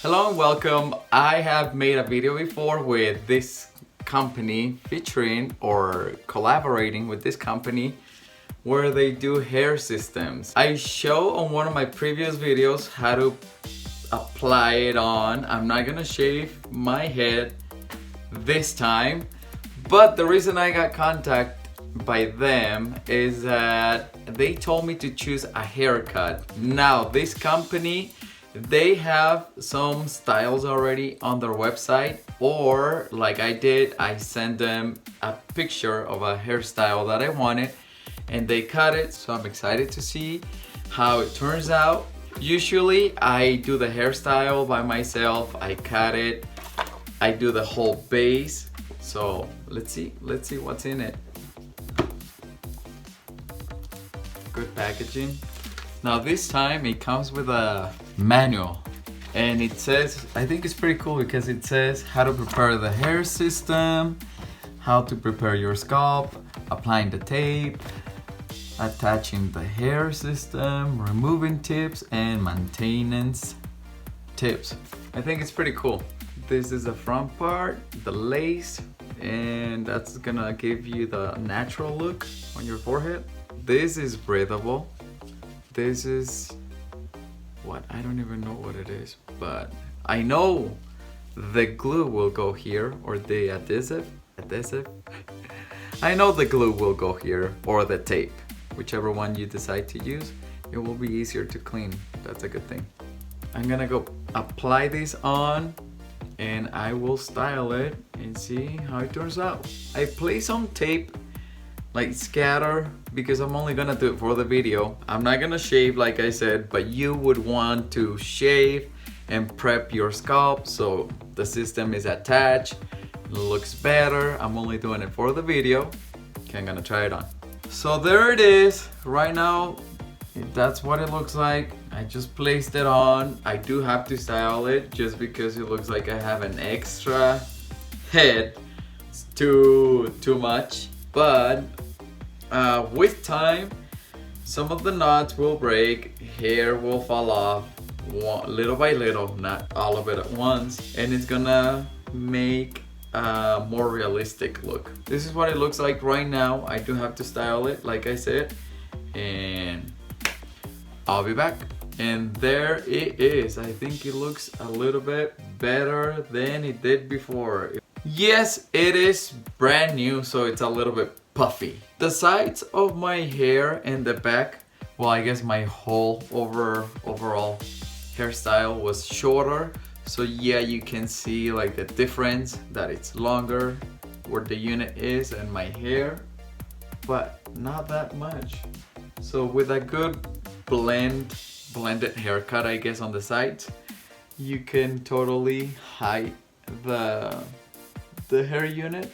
Hello and welcome. I have made a video before with this company featuring or collaborating with this company where they do hair systems. I show on one of my previous videos how to apply it on. I'm not gonna shave my head this time, but the reason I got contacted by them is that they told me to choose a haircut. Now this company, they have some styles already on their website, or like I did, I sent them a picture of a hairstyle that I wanted and they cut it, so I'm excited to see how it turns out. Usually I do the hairstyle by myself, I cut it, I do the whole base. So let's see what's in it. Good packaging. Now this time it comes with a manual and it says, I think it's pretty cool because it says how to prepare the hair system, how to prepare your scalp, applying the tape, attaching the hair system, removing tips, and maintenance tips. I think it's pretty cool. This is the front part, the lace, and that's gonna give you the natural look on your forehead. This is breathable. This is what, I don't even know what it is, but I know the glue will go here, or the adhesive. I know the glue will go here, or the tape, whichever one you decide to use. It will be easier to clean. That's a good thing. I'm gonna go apply this on and I will style it and see how it turns out. I place some tape, like scatter, because I'm only gonna do it for the video. I'm not gonna shave like I said, but you would want to shave and prep your scalp so the system is attached, it looks better. I'm only doing it for the video. Okay, I'm gonna try it on. So there it is. Right now, that's what it looks like. I just placed it on. I do have to style it just because it looks like I have an extra head. It's too much. But with time, some of the knots will break, hair will fall off little by little, not all of it at once, and it's gonna make a more realistic look. This is what it looks like right now. I do have to style it, like I said, and I'll be back. And there it is. I think it looks a little bit better than it did before. Yes, it is brand new, so it's a little bit puffy. The sides of my hair and the back, well, I guess my whole overall hairstyle was shorter. So yeah, you can see like the difference that it's longer where the unit is and my hair, but not that much. So with a good blended haircut, I guess, on the sides, you can totally hide the hair unit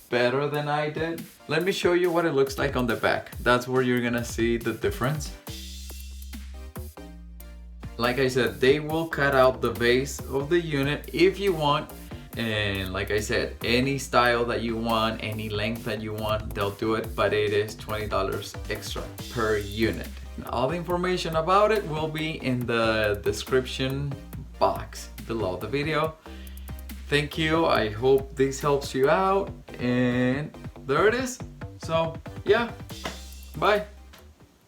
better than I did. Let me show you what it looks like on the back. That's where you're gonna see the difference. Like I said, they will cut out the base of the unit if you want, and like I said, any style that you want, any length that you want, they'll do it, but it is $20 extra per unit. All the information about it will be in the description box below the video. Thank you. I hope this helps you out, and there it is. So yeah, bye.